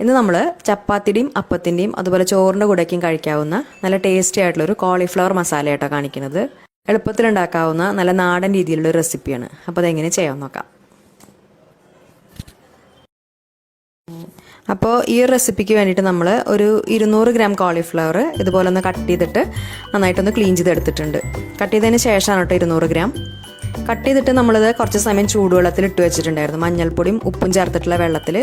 ഇന്ന് നമ്മൾ ചപ്പാത്തിയുടെയും അപ്പത്തിൻ്റെയും അതുപോലെ ചോറിൻ്റെ കൂടെയൊക്കെയും കഴിക്കാവുന്ന നല്ല ടേസ്റ്റി ആയിട്ടുള്ളൊരു കോളിഫ്ലവർ മസാലയായിട്ടാണ് കാണിക്കുന്നത്. എളുപ്പത്തിലുണ്ടാക്കാവുന്ന നല്ല നാടൻ രീതിയിലുള്ള റെസിപ്പിയാണ്. അപ്പോൾ അതെങ്ങനെ ചെയ്യാൻ നോക്കാം. അപ്പോൾ ഈ റെസിപ്പിക്ക് വേണ്ടിയിട്ട് നമ്മൾ ഒരു 200 ഗ്രാം കോളിഫ്ലവർ ഇതുപോലെ ഒന്ന് കട്ട് ചെയ്തിട്ട് നന്നായിട്ടൊന്ന് ക്ലീൻ ചെയ്തെടുത്തിട്ടുണ്ട്. കട്ട് ചെയ്തതിന് ശേഷമാണ് കേട്ടോ 200 ഗ്രാം. കട്ട് ചെയ്തിട്ട് നമ്മളിത് കുറച്ച് സമയം ചൂടുവെള്ളത്തിൽ ഇട്ട് വെച്ചിട്ടുണ്ടായിരുന്നു. മഞ്ഞൾപ്പൊടിയും ഉപ്പും ചേർത്തിട്ടുള്ള വെള്ളത്തിൽ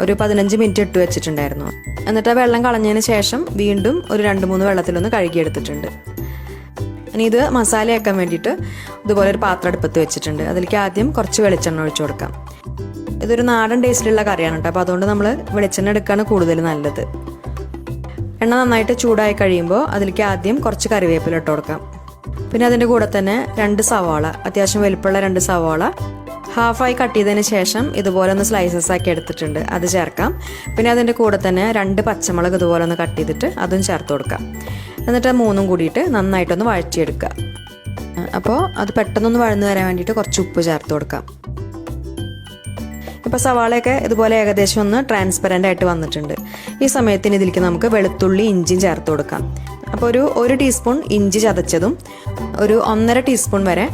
ഒരു 15 മിനിറ്റ് ഇട്ട് വെച്ചിട്ടുണ്ടായിരുന്നു. എന്നിട്ട് വെള്ളം കളഞ്ഞതിന് ശേഷം വീണ്ടും ഒരു 2-3 വെള്ളത്തിലൊന്ന് കഴുകിയെടുത്തിട്ടുണ്ട്. ഇനി ഇത് മസാലയാക്കാൻ വേണ്ടിയിട്ട് ഇതുപോലെ ഒരു പാത്രം അടുപ്പത്ത് വെച്ചിട്ടുണ്ട്. അതിലേക്ക് ആദ്യം കുറച്ച് വെളിച്ചെണ്ണ ഒഴിച്ചു കൊടുക്കാം. ഇതൊരു നാടൻ ടേസ്റ്റിലുള്ള കറിയാണ് കേട്ടോ. അപ്പോൾ അതുകൊണ്ട് നമ്മൾ വെളിച്ചെണ്ണ എടുക്കുകയാണ് കൂടുതൽ നല്ലത്. എണ്ണ നന്നായിട്ട് ചൂടായി കഴിയുമ്പോൾ അതിലേക്ക് ആദ്യം കുറച്ച് കറിവേപ്പില ഇട്ട് കൊടുക്കാം. പിന്നെ അതിൻ്റെ കൂടെ തന്നെ 2 സവാള, അത്യാവശ്യം വലുപ്പമുള്ള 2 സവാള ഹാഫായി കട്ട് ചെയ്തതിന് ശേഷം ഇതുപോലെ ഒന്ന് സ്ലൈസസ് ആക്കി എടുത്തിട്ടുണ്ട്, അത് ചേർക്കാം. പിന്നെ അതിൻ്റെ കൂടെ തന്നെ 2 പച്ചമുളക് ഇതുപോലെ ഒന്ന് കട്ട് ചെയ്തിട്ട് അതും ചേർത്ത് കൊടുക്കാം. എന്നിട്ട് 3 കൂടിയിട്ട് നന്നായിട്ടൊന്ന് വഴറ്റിയെടുക്കുക. അപ്പോൾ അത് പെട്ടെന്നൊന്ന് വഴന്നു വരാൻ വേണ്ടിയിട്ട് കുറച്ച് ഉപ്പ് ചേർത്ത് കൊടുക്കാം. ഇപ്പോൾ സവാളയൊക്കെ ഇതുപോലെ ഏകദേശം ഒന്ന് ട്രാൻസ്പെറൻ്റ് ആയിട്ട് വന്നിട്ടുണ്ട്. ഈ സമയത്തിന് ഇതിലേക്ക് നമുക്ക് വെളുത്തുള്ളി ഇഞ്ചിയും ചേർത്ത് കൊടുക്കാം. അപ്പോൾ ഒരു ടീസ്പൂൺ ഇഞ്ചി ചതച്ചതും ഒരു 1.5 ടീസ്പൂൺ വരെ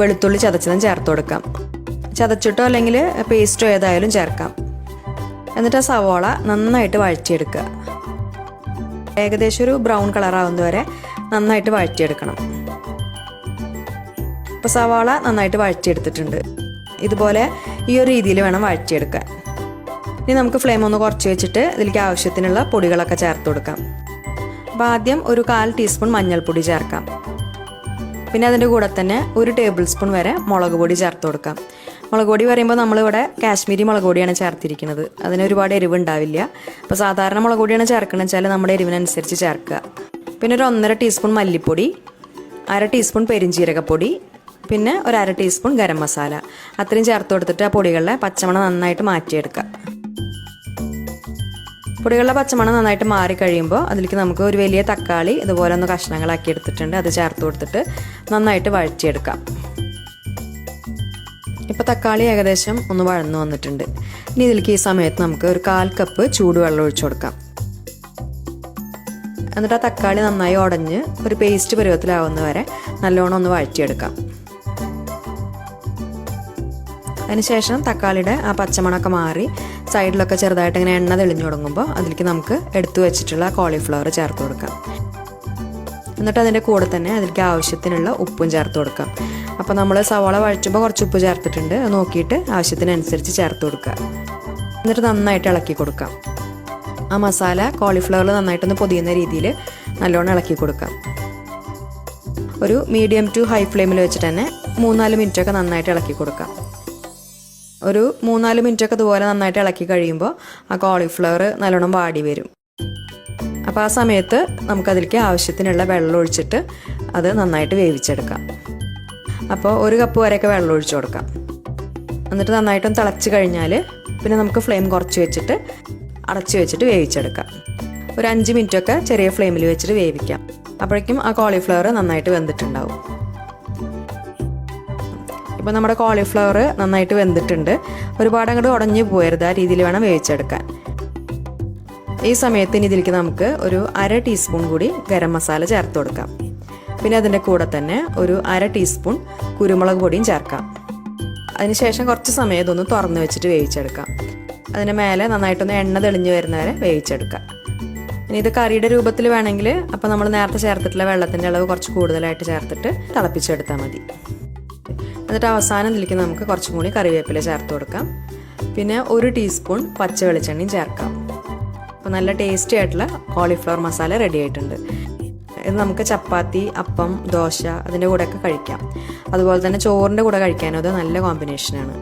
വെളുത്തുള്ളി ചതച്ചതും ചേർത്ത് കൊടുക്കാം. ചതച്ചിട്ടോ അല്ലെങ്കിൽ പേസ്റ്റോ ഏതായാലും ചേർക്കാം. എന്നിട്ട് ആ സവാള നന്നായിട്ട് വഴറ്റിയെടുക്കുക. ഏകദേശം ഒരു ബ്രൗൺ കളറാവുന്നത് വരെ നന്നായിട്ട് വഴറ്റിയെടുക്കണം. ഇപ്പോൾ സവാള നന്നായിട്ട് വഴറ്റിയെടുത്തിട്ടുണ്ട്. ഇതുപോലെ ഈ ഒരു രീതിയിൽ വേണം വഴറ്റിയെടുക്കാൻ. ഇനി നമുക്ക് ഫ്ലെയിം ഒന്ന് കുറച്ച് വെച്ചിട്ട് ഇതിലേക്ക് ആവശ്യത്തിനുള്ള പൊടികളൊക്കെ ചേർത്ത് കൊടുക്കാം. അപ്പോൾ ആദ്യം ഒരു 1/4 ടീസ്പൂൺ മഞ്ഞൾപ്പൊടി ചേർക്കാം. പിന്നെ അതിൻ്റെ കൂടെ തന്നെ 1 ടേബിൾ സ്പൂൺ വരെ മുളക് പൊടി ചേർത്ത് കൊടുക്കാം. മുളക് പൊടി പറയുമ്പോൾ നമ്മളിവിടെ കാശ്മീരി മുളക് പൊടിയാണ് ചേർത്തിരിക്കുന്നത്. അതിന് ഒരുപാട് എരിവ് ഉണ്ടാവില്ല. അപ്പോൾ സാധാരണ മുളക് പൊടിയാണ് ചേർക്കണമെന്ന് വെച്ചാൽ നമ്മുടെ എരിവിനനുസരിച്ച് ചേർക്കുക. പിന്നെ ഒരു 1.5 ടീസ്പൂൺ മല്ലിപ്പൊടി, 1/2 ടീസ്പൂൺ പെരിഞ്ജീരകപ്പൊടി, പിന്നെ ഒരു 1/2 ടീസ്പൂൺ ഗരം മസാല, അത്രയും ചേർത്ത് കൊടുത്തിട്ട് ആ പൊടികളുടെ പച്ചമണം നന്നായിട്ട് മാറ്റിയെടുക്കുക. പൊടികളുടെ പച്ചമണം നന്നായിട്ട് മാറി കഴിയുമ്പോൾ അതിലേക്ക് നമുക്ക് ഒരു വലിയ തക്കാളി ഇതുപോലെ ഒന്ന് കഷ്ണങ്ങളാക്കി എടുത്തിട്ടുണ്ട്, അത് ചേർത്ത് കൊടുത്തിട്ട് നന്നായിട്ട് വഴറ്റിയെടുക്കാം. ഇപ്പോൾ തക്കാളി ഏകദേശം ഒന്ന് വഴന്നു വന്നിട്ടുണ്ട്. ഇനി ഇതിലേക്ക് ഈ സമയത്ത് നമുക്ക് ഒരു 1/4 കപ്പ് ചൂടുവെള്ളം ഒഴിച്ചു കൊടുക്കാം. എന്നിട്ട് ആ തക്കാളി നന്നായി ഉടഞ്ഞ് ഒരു പേസ്റ്റ് പരുവത്തിലാവുന്ന വരെ നല്ലോണം ഒന്ന് വഴറ്റിയെടുക്കാം. അതിനുശേഷം തക്കാളിയുടെ ആ പച്ചമണമൊക്കെ മാറി സൈഡിലൊക്കെ ചെറുതായിട്ട് ഇങ്ങനെ എണ്ണ തെളിഞ്ഞു തുടങ്ങുമ്പോൾ അതിലേക്ക് നമുക്ക് എടുത്തു വെച്ചിട്ടുള്ള കോളിഫ്ലവർ ചേർത്ത് കൊടുക്കാം. എന്നിട്ട് അതിൻ്റെ കൂടെ തന്നെ അതിലേക്ക് ആവശ്യത്തിനുള്ള ഉപ്പും ചേർത്ത് കൊടുക്കാം. അപ്പോൾ നമ്മൾ സവാള വഴറ്റുമ്പോൾ കുറച്ച് ഉപ്പ് ചേർത്തിട്ടുണ്ട്, അത് നോക്കിയിട്ട് ആവശ്യത്തിനനുസരിച്ച് ചേർത്ത് കൊടുക്കുക. എന്നിട്ട് നന്നായിട്ട് ഇളക്കി കൊടുക്കാം. ആ മസാല കോളിഫ്ലവറിൽ നന്നായിട്ടൊന്ന് പൊതിയുന്ന രീതിയിൽ നല്ലോണം ഇളക്കി കൊടുക്കാം. ഒരു മീഡിയം ടു ഹൈ ഫ്ലെയിമിൽ വെച്ചിട്ട് തന്നെ 3-4 മിനിറ്റൊക്കെ നന്നായിട്ട് ഇളക്കി കൊടുക്കാം. ഒരു 3-4 മിനിറ്റൊക്കെ ഇതുപോലെ നന്നായിട്ട് ഇളക്കി കഴിയുമ്പോൾ ആ കോളിഫ്ലവർ നല്ലോണം വാടി വരും. അപ്പോൾ ആ സമയത്ത് നമുക്കതിലേക്ക് ആവശ്യത്തിനുള്ള വെള്ളം ഒഴിച്ചിട്ട് അത് നന്നായിട്ട് വേവിച്ചെടുക്കാം. അപ്പോൾ 1 കപ്പ് വരെയൊക്കെ വെള്ളം ഒഴിച്ചു കൊടുക്കാം. എന്നിട്ട് നന്നായിട്ടൊന്ന് തിളച്ച് കഴിഞ്ഞാൽ പിന്നെ നമുക്ക് ഫ്ലെയിം കുറച്ച് വെച്ചിട്ട് അടച്ച് വെച്ചിട്ട് വേവിച്ചെടുക്കാം. ഒരു 5 മിനിറ്റൊക്കെ ചെറിയ ഫ്ലെയിമിൽ വെച്ചിട്ട് വേവിക്കാം. അപ്പോഴേക്കും ആ കോളിഫ്ലവർ നന്നായിട്ട് വെന്തിട്ടുണ്ടാവും. ഇപ്പോൾ നമ്മുടെ കോളിഫ്ലവർ നന്നായിട്ട് വെന്തിട്ടുണ്ട്. ഒരുപാട് അങ്ങോട്ട് ഉടഞ്ഞു പോയരുത്, ആ രീതിയിൽ വേണം വേവിച്ചെടുക്കാൻ. ഈ സമയത്ത് ഇനി ഇതിലേക്ക് നമുക്ക് ഒരു 1/2 ടീസ്പൂൺ കൂടി ഗരം മസാല ചേർത്ത് കൊടുക്കാം. പിന്നെ അതിൻ്റെ കൂടെ തന്നെ ഒരു 1/2 ടീസ്പൂൺ കുരുമുളക് പൊടിയും ചേർക്കാം. അതിനുശേഷം കുറച്ച് സമയം ഇതൊന്ന് തുറന്ന് വെച്ചിട്ട് വേവിച്ചെടുക്കാം. അതിന് മേലെ നന്നായിട്ടൊന്ന് എണ്ണ തെളിഞ്ഞ് വരുന്നവരെ വേവിച്ചെടുക്കാം. ഇനി ഇത് കറിയുടെ രൂപത്തിൽ വേണമെങ്കിൽ അപ്പോൾ നമ്മൾ നേരത്തെ ചേർത്തിട്ടുള്ള വെള്ളത്തിൻ്റെ അളവ് കുറച്ച് കൂടുതലായിട്ട് ചേർത്തിട്ട് തിളപ്പിച്ചെടുത്താൽ മതി. എന്നിട്ട് അവസാനം ഇതിലേക്ക് നമുക്ക് കുറച്ചും കൂടി കറിവേപ്പില ചേർത്ത് കൊടുക്കാം. പിന്നെ 1 ടീസ്പൂൺ പച്ച വെളിച്ചെണ്ണയും ചേർക്കാം. അപ്പോൾ നല്ല ടേസ്റ്റി ആയിട്ടുള്ള കോളിഫ്ലവർ മസാല റെഡി ആയിട്ടുണ്ട്. ഇത് നമുക്ക് ചപ്പാത്തി, അപ്പം, ദോശ അതിൻ്റെ കൂടെയൊക്കെ കഴിക്കാം. അതുപോലെ തന്നെ ചോറിൻ്റെ കൂടെ കഴിക്കാനും അത് നല്ല കോമ്പിനേഷനാണ്.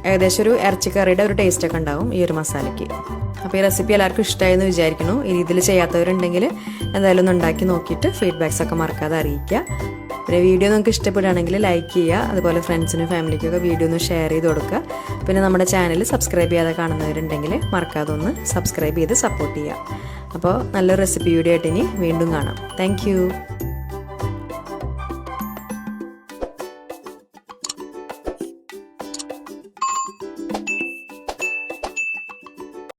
ഏകദേശം ഒരു ഇറച്ചിക്കറിയുടെ ഒരു ടേസ്റ്റൊക്കെ ഉണ്ടാവും ഈ ഒരു മസാലയ്ക്ക്. അപ്പോൾ ഈ റെസിപ്പി എല്ലാവർക്കും ഇഷ്ടമായെന്ന് വിചാരിക്കുന്നു. ഈ രീതിയിൽ ചെയ്യാത്തവരുണ്ടെങ്കിൽ എന്തായാലും ഒന്ന് ഉണ്ടാക്കി നോക്കിയിട്ട് ഫീഡ്ബാക്സൊക്കെ മറക്കാതെ അറിയിക്കുക. പിന്നെ വീഡിയോ നിങ്ങൾക്ക് ഇഷ്ടപ്പെടുകയാണെങ്കിൽ ലൈക്ക് ചെയ്യുക. അതുപോലെ ഫ്രണ്ട്സിനും ഫാമിലിക്കൊക്കെ വീഡിയോ ഒന്ന് ഷെയർ ചെയ്ത് കൊടുക്കുക. പിന്നെ നമ്മുടെ ചാനൽ സബ്സ്ക്രൈബ് ചെയ്യാതെ കാണുന്നവരുണ്ടെങ്കിൽ മറക്കാതെ ഒന്ന് സബ്സ്ക്രൈബ് ചെയ്ത് സപ്പോർട്ട് ചെയ്യുക. അപ്പോൾ നല്ലൊരു റെസിപ്പി വീഡിയോ ആയിട്ട് ഇനി വീണ്ടും കാണാം. താങ്ക്